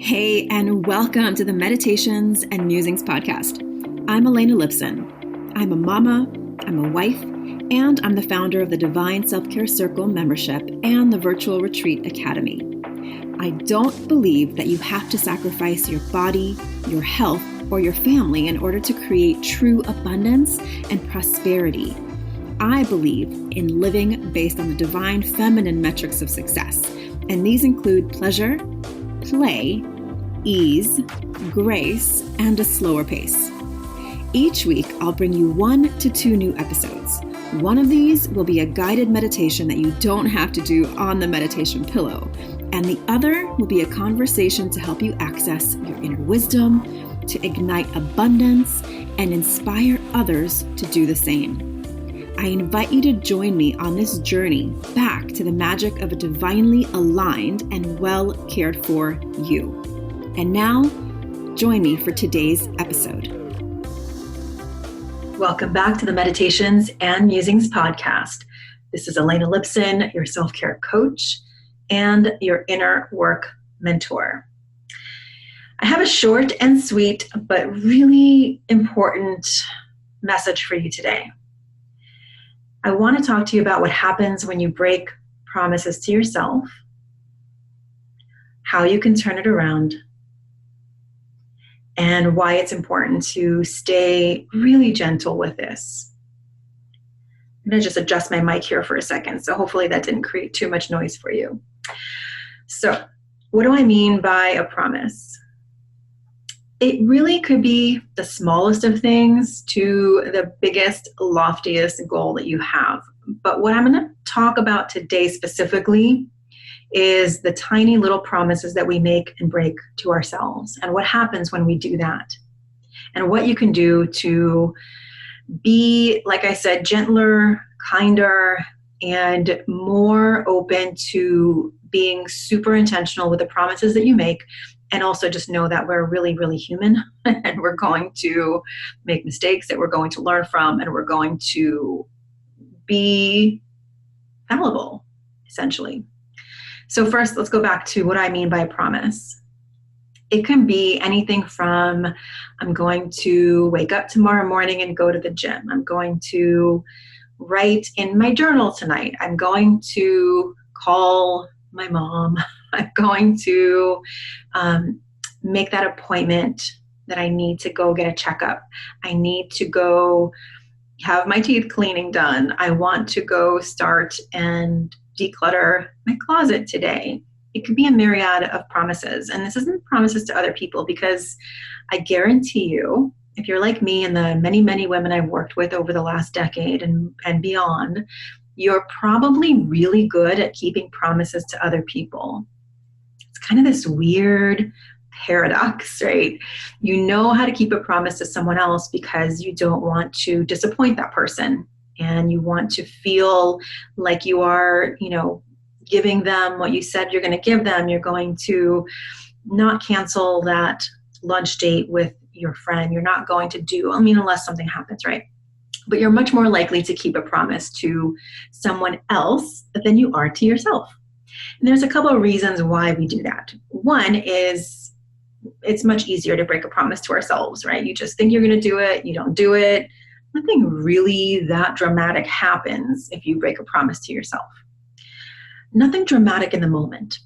Hey, and welcome to the Meditations and Musings podcast. I'm Elena Lipson. I'm a mama, I'm a wife, and I'm the founder of the Divine Self-Care Circle membership and the Virtual Retreat Academy. I don't believe that you have to sacrifice your body, your health, or your family in order to create true abundance and prosperity. I believe in living based on the divine feminine metrics of success, and these include pleasure, play, ease, grace, and a slower pace. Each week, I'll bring you 1 to 2 new episodes. One of these will be a guided meditation that you don't have to do on the meditation pillow, and the other will be a conversation to help you access your inner wisdom, to ignite abundance, and inspire others to do the same. I invite you to join me on this journey back to the magic of a divinely aligned and well cared for you. And now, join me for today's episode. Welcome back to the Meditations and Musings podcast. This is Elena Lipson, your self-care coach and your inner work mentor. I have a short and sweet, but really important message for you today. I want to talk to you about what happens when you break promises to yourself, how you can turn it around, and why it's important to stay really gentle with this. I'm going to just adjust my mic here for a second, so hopefully that didn't create too much noise for you. So, what do I mean by a promise? It really could be the smallest of things to the biggest, loftiest goal that you have. But what I'm going to talk about today specifically is the tiny little promises that we make and break to ourselves, and what happens when we do that, and what you can do to be, like I said, gentler, kinder, and more open to being super intentional with the promises that you make. And also just know that we're really, really human and we're going to make mistakes that we're going to learn from, and we're going to be fallible, essentially. So first, let's go back to what I mean by a promise. It can be anything from, I'm going to wake up tomorrow morning and go to the gym. I'm going to write in my journal tonight. I'm going to call my mom. I'm going to make that appointment that I need to go get a checkup. I need to go have my teeth cleaning done. I want to go start and declutter my closet today. It could be a myriad of promises. And this isn't promises to other people, because I guarantee you, if you're like me and the many, many women I've worked with over the last decade and beyond, you're probably really good at keeping promises to other people. It's kind of this weird paradox, right? You know how to keep a promise to someone else because you don't want to disappoint that person, and you want to feel like you are, giving them what you said you're going to give them. You're going to not cancel that lunch date with your friend. You're not going to unless something happens, right? But you're much more likely to keep a promise to someone else than you are to yourself. And there's a couple of reasons why we do that. One is it's much easier to break a promise to ourselves, right? You just think you're going to do it. You don't do it. Nothing really that dramatic happens if you break a promise to yourself. Nothing dramatic in the moment,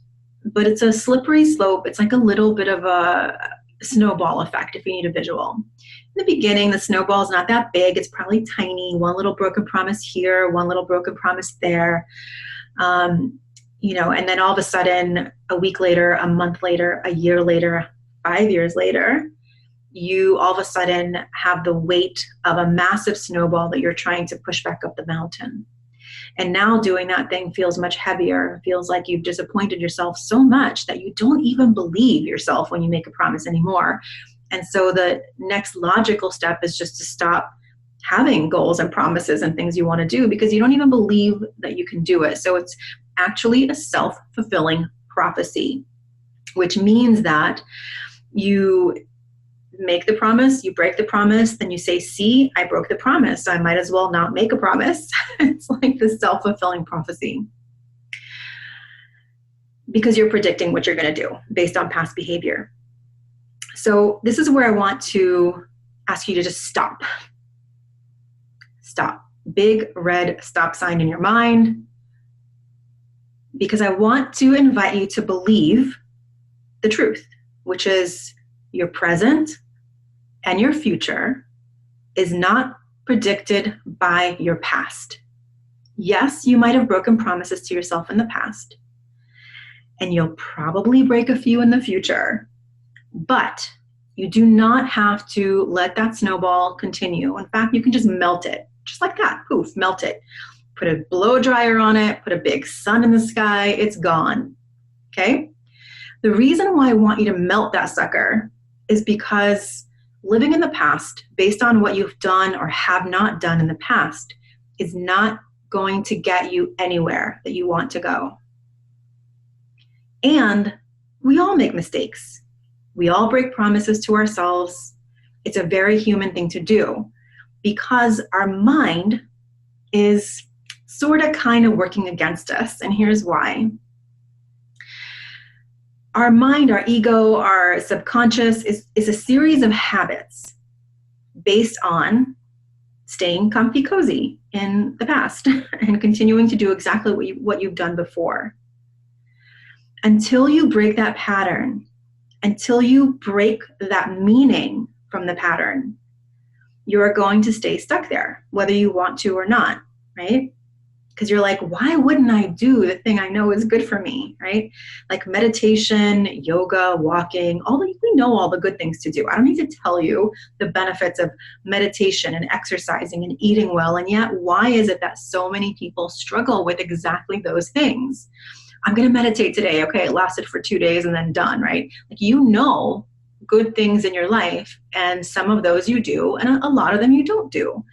but it's a slippery slope. It's like a little bit of a snowball effect, if you need a visual. In the beginning, the snowball is not that big. It's probably tiny. One little broken promise here, one little broken promise there. And then all of a sudden, a week later, a month later, a year later, 5 years later, you all of a sudden have the weight of a massive snowball that you're trying to push back up the mountain. And now doing that thing feels much heavier. It feels like you've disappointed yourself so much that you don't even believe yourself when you make a promise anymore. And so the next logical step is just to stop having goals and promises and things you want to do, because you don't even believe that you can do it. So it's actually a self-fulfilling prophecy, which means that you make the promise, you break the promise, then you say, see, I broke the promise, so I might as well not make a promise. It's like this self-fulfilling prophecy. because you're predicting what you're going to do based on past behavior. So this is where I want to ask you to just stop. Stop. Big red stop sign in your mind, because I want to invite you to believe the truth, which is your present and your future is not predicted by your past. Yes, you might have broken promises to yourself in the past, and you'll probably break a few in the future, but you do not have to let that snowball continue. In fact, you can just melt it, just like that, poof, melt it. Put a blow dryer on it, put a big sun in the sky, it's gone, okay? The reason why I want you to melt that sucker is because living in the past, based on what you've done or have not done in the past, is not going to get you anywhere that you want to go. And we all make mistakes. We all break promises to ourselves. It's a very human thing to do because our mind is sort of kind of working against us. And here's why. Our mind, our ego, our subconscious is a series of habits based on staying comfy cozy in the past and continuing to do exactly what you've done before. Until you break that pattern, until you break that meaning from the pattern, you are going to stay stuck there, whether you want to or not, right? Because you're like, why wouldn't I do the thing I know is good for me, right? Like meditation, yoga, walking, we know all the good things to do. I don't need to tell you the benefits of meditation and exercising and eating well. And yet, why is it that so many people struggle with exactly those things? I'm going to meditate today. Okay, it lasted for 2 days and then done, right? Like, you know good things in your life, and some of those you do, and a lot of them you don't do.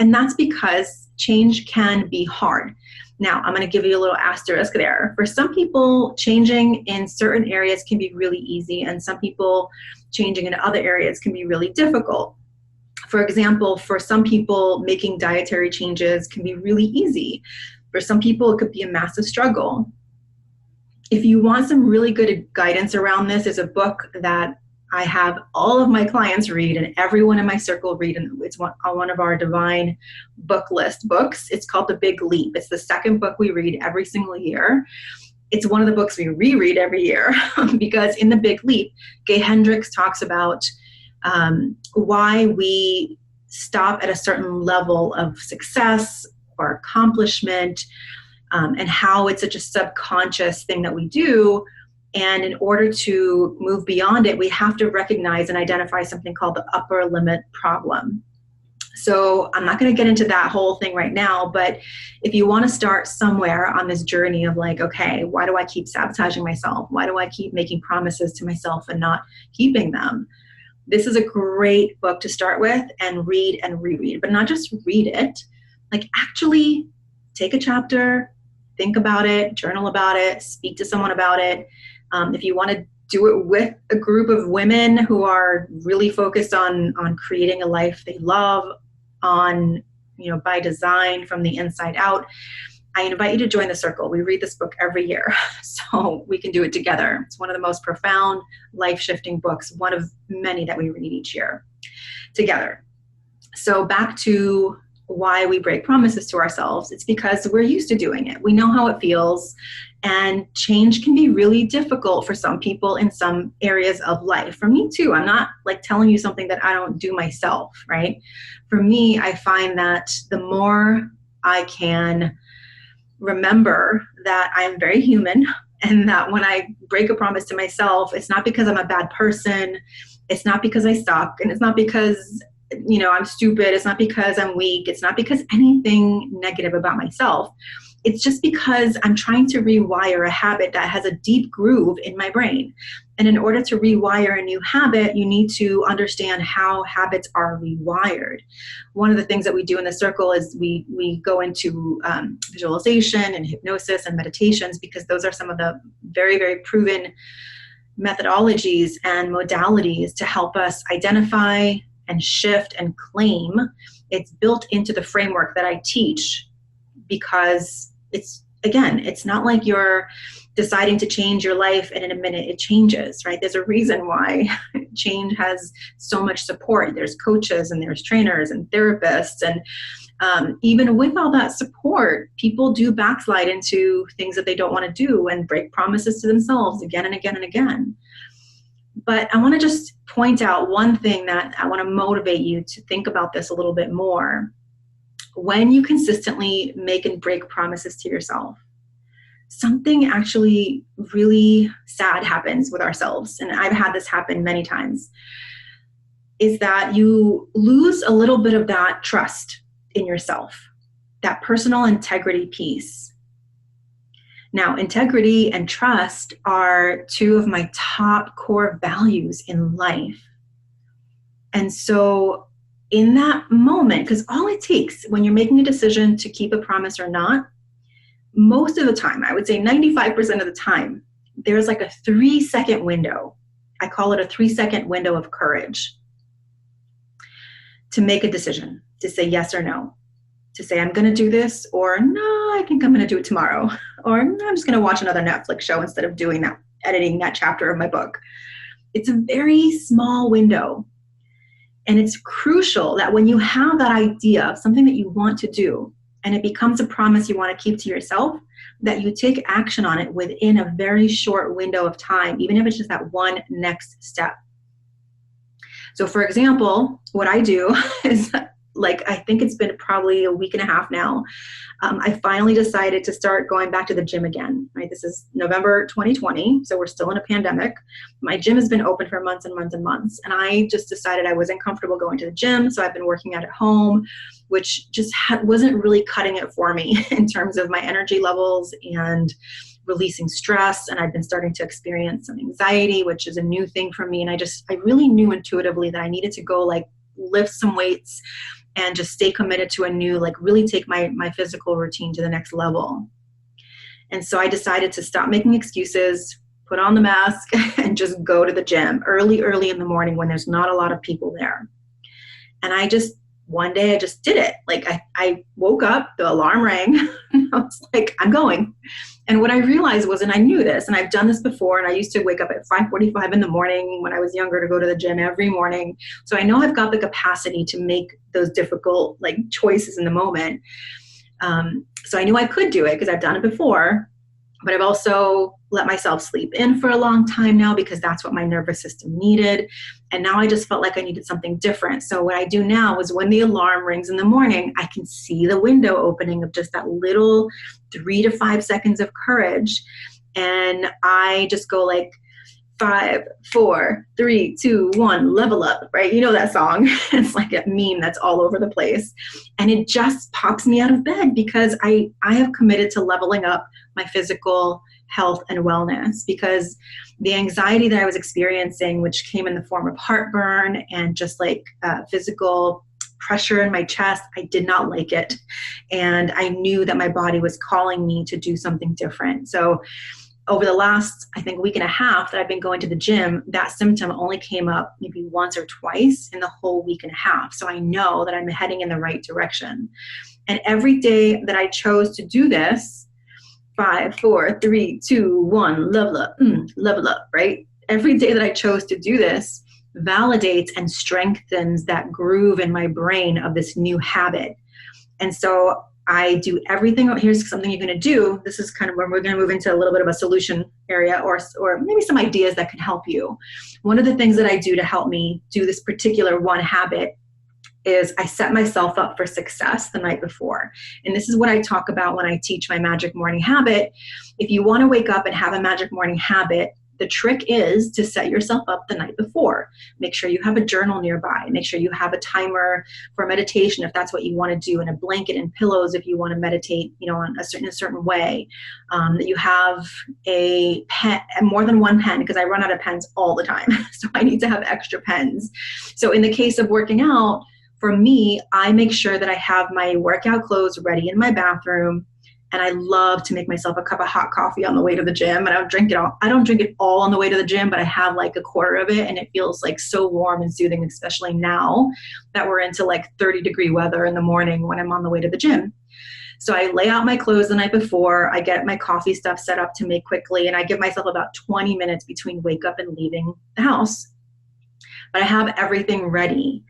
And that's because change can be hard. Now, I'm going to give you a little asterisk there. For some people, changing in certain areas can be really easy, and some people, changing in other areas can be really difficult. For example, for some people, making dietary changes can be really easy. For some people, it could be a massive struggle. If you want some really good guidance around this, there's a book that I have all of my clients read and everyone in my circle read, and it's on one of our divine book list books. It's called The Big Leap. It's the second book we read every single year. It's one of the books we reread every year because in The Big Leap, Gay Hendricks talks about why we stop at a certain level of success or accomplishment, and how it's such a subconscious thing that we do. And in order to move beyond it, we have to recognize and identify something called the upper limit problem. So I'm not going to get into that whole thing right now, but if you want to start somewhere on this journey of like, okay, why do I keep sabotaging myself? Why do I keep making promises to myself and not keeping them? This is a great book to start with and read and reread, but not just read it, like actually take a chapter, think about it, journal about it, speak to someone about it. If you want to do it with a group of women who are really focused on creating a life they love, by design from the inside out, I invite you to join the circle. We read this book every year, so we can do it together. It's one of the most profound, life-shifting books, one of many that we read each year together. So back to why we break promises to ourselves. It's because we're used to doing it. We know how it feels, and change can be really difficult for some people in some areas of life. For me too. I'm not like telling you something that I don't do myself, right? For me, I find that the more I can remember that I'm very human, and that when I break a promise to myself, it's not because I'm a bad person, it's not because I suck, and it's not because I'm stupid. It's not because I'm weak. It's not because anything negative about myself. It's just because I'm trying to rewire a habit that has a deep groove in my brain. And in order to rewire a new habit, you need to understand how habits are rewired. One of the things that we do in the circle is we go into visualization and hypnosis and meditations, because those are some of the very, very proven methodologies and modalities to help us identify and shift and claim. It's built into the framework that I teach because it's again, it's not like you're deciding to change your life and in a minute it changes, right? There's a reason why change has so much support. There's coaches and there's trainers and therapists. And even with all that support, people do backslide into things that they don't want to do and break promises to themselves again and again and again. But I want to just point out one thing that I want to motivate you to think about this a little bit more. When you consistently make and break promises to yourself, something actually really sad happens with ourselves. And I've had this happen many times, is that you lose a little bit of that trust in yourself, that personal integrity piece. Now, integrity and trust are two of my top core values in life. And so in that moment, because all it takes when you're making a decision to keep a promise or not, most of the time, I would say 95% of the time, there's like a 3-second window. I call it a 3-second window of courage to make a decision, to say yes or no, to say I'm going to do this, or no, I think I'm going to do it tomorrow, or no, I'm just going to watch another Netflix show instead of doing that, editing that chapter of my book. It's a very small window. And it's crucial that when you have that idea of something that you want to do, and it becomes a promise you want to keep to yourself, that you take action on it within a very short window of time, even if it's just that one next step. So for example, what I do is, I think it's been probably a week and a half now, I finally decided to start going back to the gym again, right? This is November 2020, so we're still in a pandemic. My gym has been open for months and months and months, and I just decided I wasn't comfortable going to the gym, so I've been working out at home, which just wasn't really cutting it for me in terms of my energy levels and releasing stress. And I've been starting to experience some anxiety, which is a new thing for me. And I really knew intuitively that I needed to go lift some weights and just stay committed to a new, really take my physical routine to the next level. And so I decided to stop making excuses, put on the mask, and just go to the gym early in the morning when there's not a lot of people there. And one day I just did it. I woke up, the alarm rang, and I was like, I'm going. And what I realized was, and I knew this, and I've done this before, and I used to wake up at 5:45 in the morning when I was younger to go to the gym every morning. So I know I've got the capacity to make those difficult choices in the moment. So I knew I could do it because I've done it before, but I've also let myself sleep in for a long time now because that's what my nervous system needed. And now I just felt like I needed something different. So what I do now is when the alarm rings in the morning, I can see the window opening of just that little 3 to 5 seconds of courage. And I just go 5, 4, 3, 2, 1, level up, right? You know that song. It's like a meme that's all over the place. And it just pops me out of bed because I have committed to leveling up my physical health and wellness, because the anxiety that I was experiencing, which came in the form of heartburn and just physical pressure in my chest, I did not like it. And I knew that my body was calling me to do something different. So over the last, I think, week and a half that I've been going to the gym, that symptom only came up maybe once or twice in the whole week and a half. So I know that I'm heading in the right direction. And every day that I chose to do this, 5, 4, 3, 2, 1, level up, right? Every day that I chose to do this validates and strengthens that groove in my brain of this new habit. And so I do everything. Here's something you're going to do. This is kind of where we're going to move into a little bit of a solution area or maybe some ideas that can help you. One of the things that I do to help me do this particular one habit is I set myself up for success the night before. And this is what I talk about when I teach my magic morning habit. If you want to wake up and have a magic morning habit, the trick is to set yourself up the night before. Make sure you have a journal nearby. Make sure you have a timer for meditation if that's what you want to do, and a blanket and pillows if you want to meditate, in a certain way. That you have a pen, more than one pen, because I run out of pens all the time. So I need to have extra pens. So in the case of working out, for me, I make sure that I have my workout clothes ready in my bathroom. And I love to make myself a cup of hot coffee on the way to the gym. And I don't drink it all on the way to the gym, but I have a quarter of it. And it feels so warm and soothing, especially now that we're into 30-degree weather in the morning when I'm on the way to the gym. So I lay out my clothes the night before, I get my coffee stuff set up to make quickly, and I give myself about 20 minutes between wake up and leaving the house. But I have everything ready.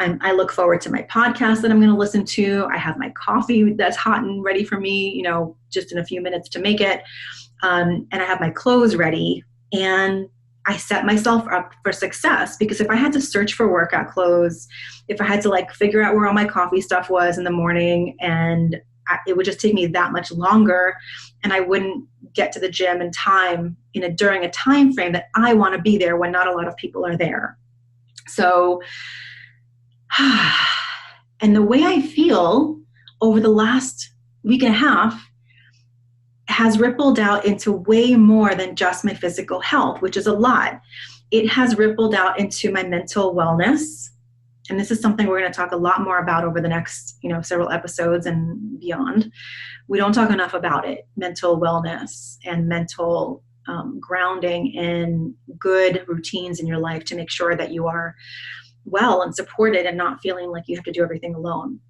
I look forward to my podcast that I'm going to listen to. I have my coffee that's hot and ready for me, just in a few minutes to make it. And I have my clothes ready, and I set myself up for success, because if I had to search for workout clothes, if I had to figure out where all my coffee stuff was in the morning, and it would just take me that much longer, and I wouldn't get to the gym in time during a time frame that I want to be there when not a lot of people are there. So, and the way I feel over the last week and a half has rippled out into way more than just my physical health, which is a lot. It has rippled out into my mental wellness. And this is something we're going to talk a lot more about over the next, several episodes and beyond. We don't talk enough about it, mental wellness and mental grounding in good routines in your life to make sure that you are well and supported and not feeling like you have to do everything alone.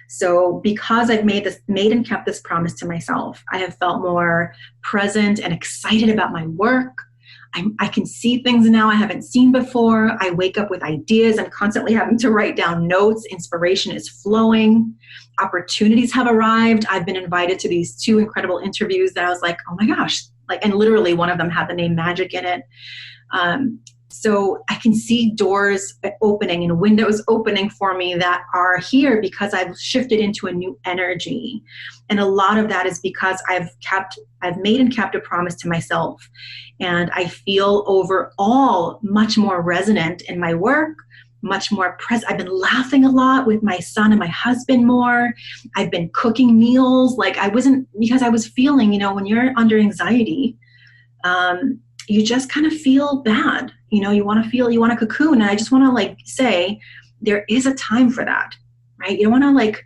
So because I've made and kept this promise to myself, I have felt more present and excited about my work. I can see things now I haven't seen before. I wake up with ideas. I'm constantly having to write down notes. Inspiration is flowing. Opportunities have arrived. I've been invited to these 2 incredible interviews that I was like, oh my gosh, and literally one of them had the name Magic in it. So I can see doors opening and windows opening for me that are here because I've shifted into a new energy. And a lot of that is because I've made and kept a promise to myself. And I feel overall much more resonant in my work, much more present. I've been laughing a lot with my son and my husband more. I've been cooking meals because I was feeling, when you're under anxiety, you just kind of feel bad. You want to cocoon. And I just want to say there is a time for that, right? You don't want to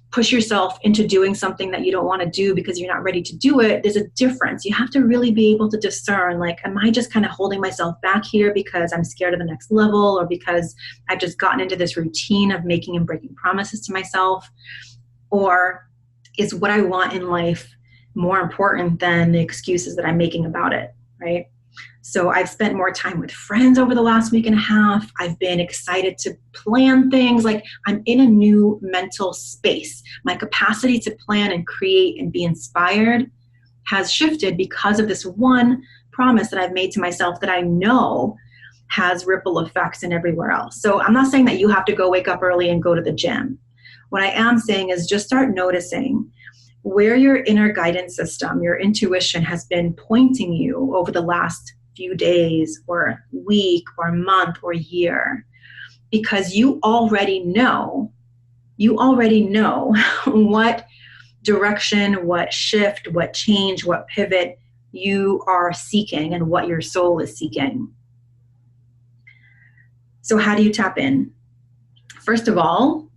push yourself into doing something that you don't want to do because you're not ready to do it. There's a difference. You have to really be able to discern, am I just kind of holding myself back here because I'm scared of the next level, or because I've just gotten into this routine of making and breaking promises to myself? Or is what I want in life more important than the excuses that I'm making about it, right? So I've spent more time with friends over the last week and a half. I've been excited to plan things. I'm in a new mental space. My capacity to plan and create and be inspired has shifted because of this one promise that I've made to myself that I know has ripple effects in everywhere else. So I'm not saying that you have to go wake up early and go to the gym. What I am saying is just start noticing where your inner guidance system, your intuition, has been pointing you over the last few days or week or month or year, because you already know what direction, what shift, what change, what pivot you are seeking and what your soul is seeking. So how do you tap in? First of all,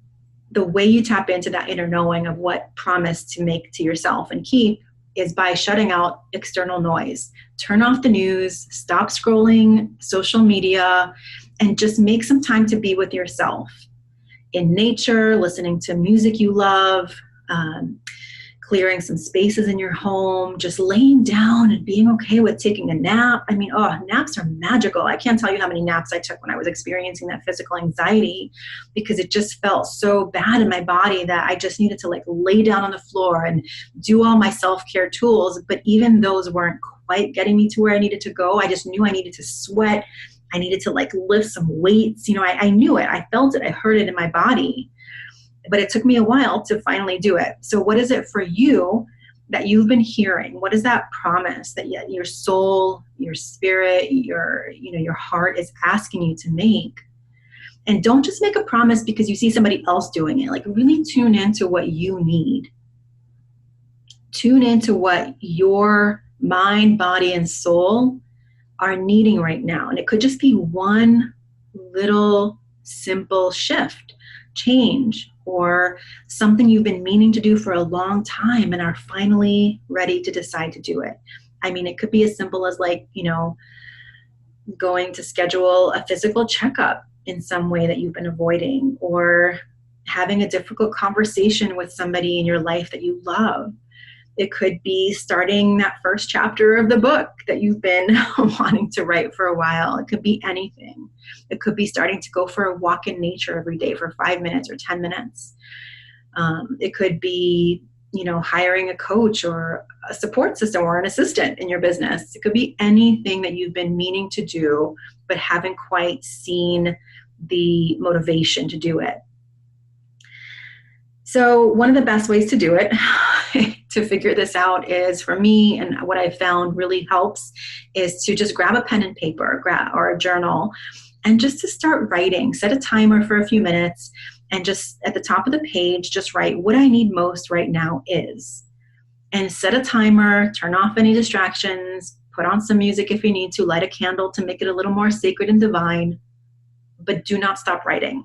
the way you tap into that inner knowing of what promise to make to yourself and keep is by shutting out external noise. Turn off the news, stop scrolling social media, and just make some time to be with yourself in nature, listening to music you love, clearing some spaces in your home, just laying down and being okay with taking a nap. Naps are magical. I can't tell you how many naps I took when I was experiencing that physical anxiety, because it just felt so bad in my body that I just needed to lay down on the floor and do all my self-care tools. But even those weren't quite getting me to where I needed to go. I just knew I needed to sweat. I needed to lift some weights. I knew it. I felt it. I heard it in my body. But it took me a while to finally do it. So what is it for you that you've been hearing? What is that promise that your soul, your spirit, your heart is asking you to make? And don't just make a promise because you see somebody else doing it. Really tune into what you need. Tune into what your mind, body, and soul are needing right now. And it could just be one little simple shift, change, or something you've been meaning to do for a long time and are finally ready to decide to do it. It could be as simple as going to schedule a physical checkup in some way that you've been avoiding, or having a difficult conversation with somebody in your life that you love. It could be starting that first chapter of the book that you've been wanting to write for a while. It could be anything. It could be starting to go for a walk in nature every day for 5 minutes or 10 minutes. It could be, hiring a coach or a support system or an assistant in your business. It could be anything that you've been meaning to do, but haven't quite seen the motivation to do it. So one of the best ways to do it, to figure this out, is, for me, and what I found really helps, is to just grab a pen and paper or a journal and just to start writing. Set a timer for a few minutes and just at the top of the page, just write what I need most right now is. And set a timer, turn off any distractions, put on some music if you need to, light a candle to make it a little more sacred and divine, but do not stop writing.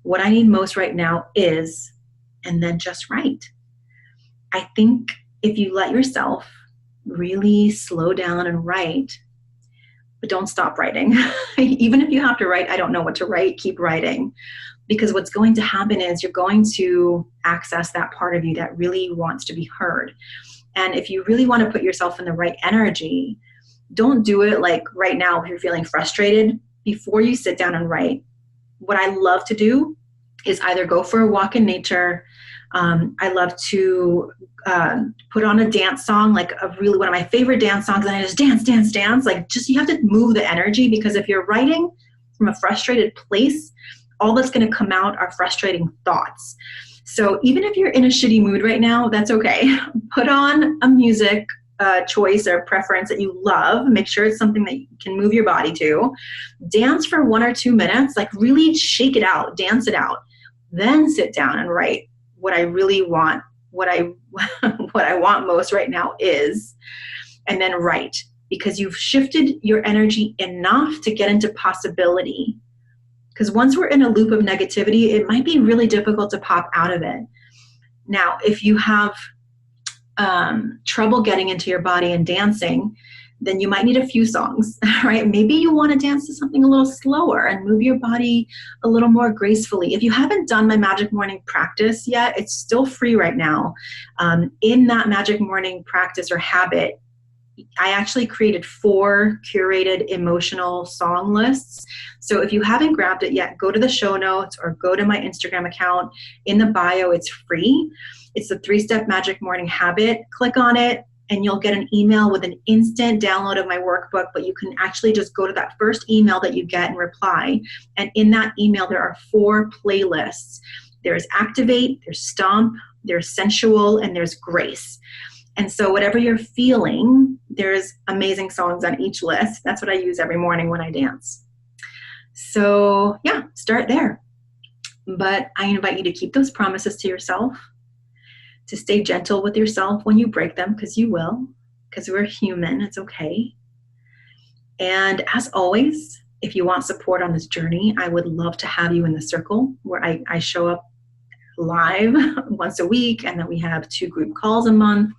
What I need most right now is, and then just write. I think if you let yourself really slow down and write, but don't stop writing. Even if you have to write, I don't know what to write, keep writing. Because what's going to happen is you're going to access that part of you that really wants to be heard. And if you really want to put yourself in the right energy, don't do it like right now if you're feeling frustrated. Before you sit down and write, what I love to do is either go for a walk in nature. I love to put on a dance song, like one of my favorite dance songs, and I just dance. Like, just, you have to move the energy, because if you're writing from a frustrated place, all that's going to come out are frustrating thoughts. So even if you're in a shitty mood right now, that's okay. Put on a music choice or preference that you love. Make sure it's something that you can move your body to. Dance for 1 or 2 minutes, like really shake it out, dance it out. Then sit down and write what I really want, what I want most right now is, and then write, because you've shifted your energy enough to get into possibility. Because once we're in a loop of negativity, it might be really difficult to pop out of it. Now, if you have trouble getting into your body and dancing, then you might need a few songs, right? Maybe you want to dance to something a little slower and move your body a little more gracefully. If you haven't done my Magic Morning practice yet, it's still free right now. In that Magic Morning practice or habit, I actually created 4 curated emotional song lists. So if you haven't grabbed it yet, go to the show notes or go to my Instagram account. In the bio, it's free. It's the 3-step Magic Morning habit. Click on it and you'll get an email with an instant download of my workbook, but you can actually just go to that first email that you get and reply. And in that email, there are 4 playlists. There's Activate, there's Stomp, there's Sensual, and there's Grace. And so whatever you're feeling, there's amazing songs on each list. That's what I use every morning when I dance. So yeah, start there. But I invite you to keep those promises to yourself, to stay gentle with yourself when you break them, because you will, because we're human, it's okay. And as always, if you want support on this journey, I would love to have you in the circle where I show up live once a week, and then we have 2 group calls a month.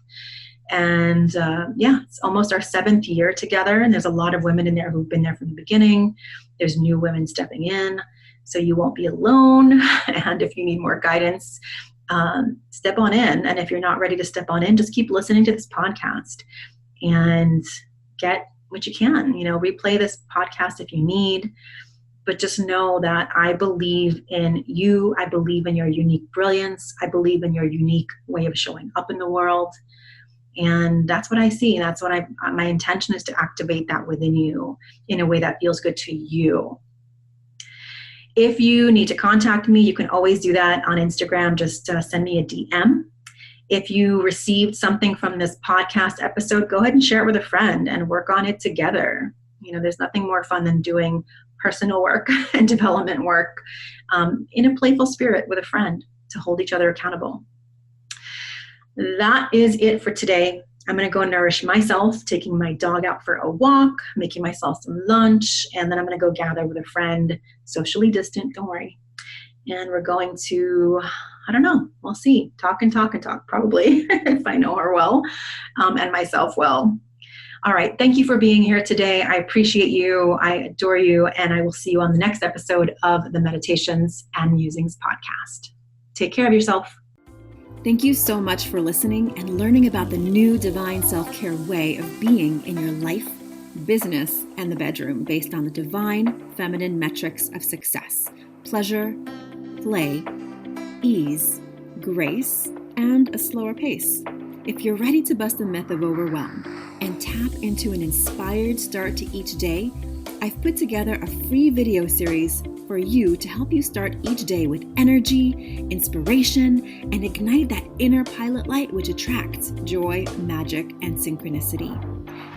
And it's almost our 7th year together, and there's a lot of women in there who've been there from the beginning. There's new women stepping in, so you won't be alone. And if you need more guidance, step on in. And if you're not ready to step on in, just keep listening to this podcast and get what you can. Replay this podcast if you need. But just know that I believe in you. I believe in your unique brilliance. I believe in your unique way of showing up in the world. And that's what I see. That's what my intention is, to activate that within you in a way that feels good to you. If you need to contact me, you can always do that on Instagram. Just send me a DM. If you received something from this podcast episode, go ahead and share it with a friend and work on it together. There's nothing more fun than doing personal work and development work in a playful spirit with a friend to hold each other accountable. That is it for today. I'm going to go nourish myself, taking my dog out for a walk, making myself some lunch, and then I'm going to go gather with a friend, socially distant, don't worry. And we're going to, I don't know, we'll see, talk, probably, if I know her well, and myself well. All right. Thank you for being here today. I appreciate you. I adore you. And I will see you on the next episode of the Meditations and Musings podcast. Take care of yourself. Thank you so much for listening and learning about the new divine self-care way of being in your life, business, and the bedroom based on the divine feminine metrics of success: pleasure, play, ease, grace, and a slower pace. If you're ready to bust the myth of overwhelm and tap into an inspired start to each day, I've put together a free video series for you to help you start each day with energy, inspiration, and ignite that inner pilot light which attracts joy, magic, and synchronicity.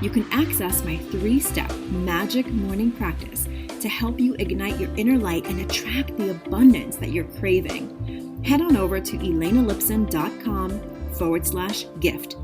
You can access my 3-step magic morning practice to help you ignite your inner light and attract the abundance that you're craving. Head on over to elenalipson.com/gift.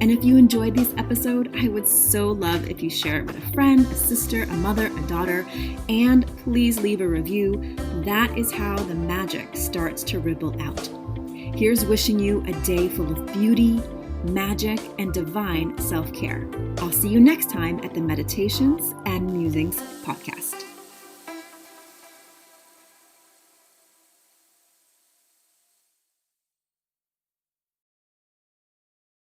And if you enjoyed this episode, I would so love if you share it with a friend, a sister, a mother, a daughter, and please leave a review. That is how the magic starts to ripple out. Here's wishing you a day full of beauty, magic, and divine self-care. I'll see you next time at the Meditations and Musings podcast.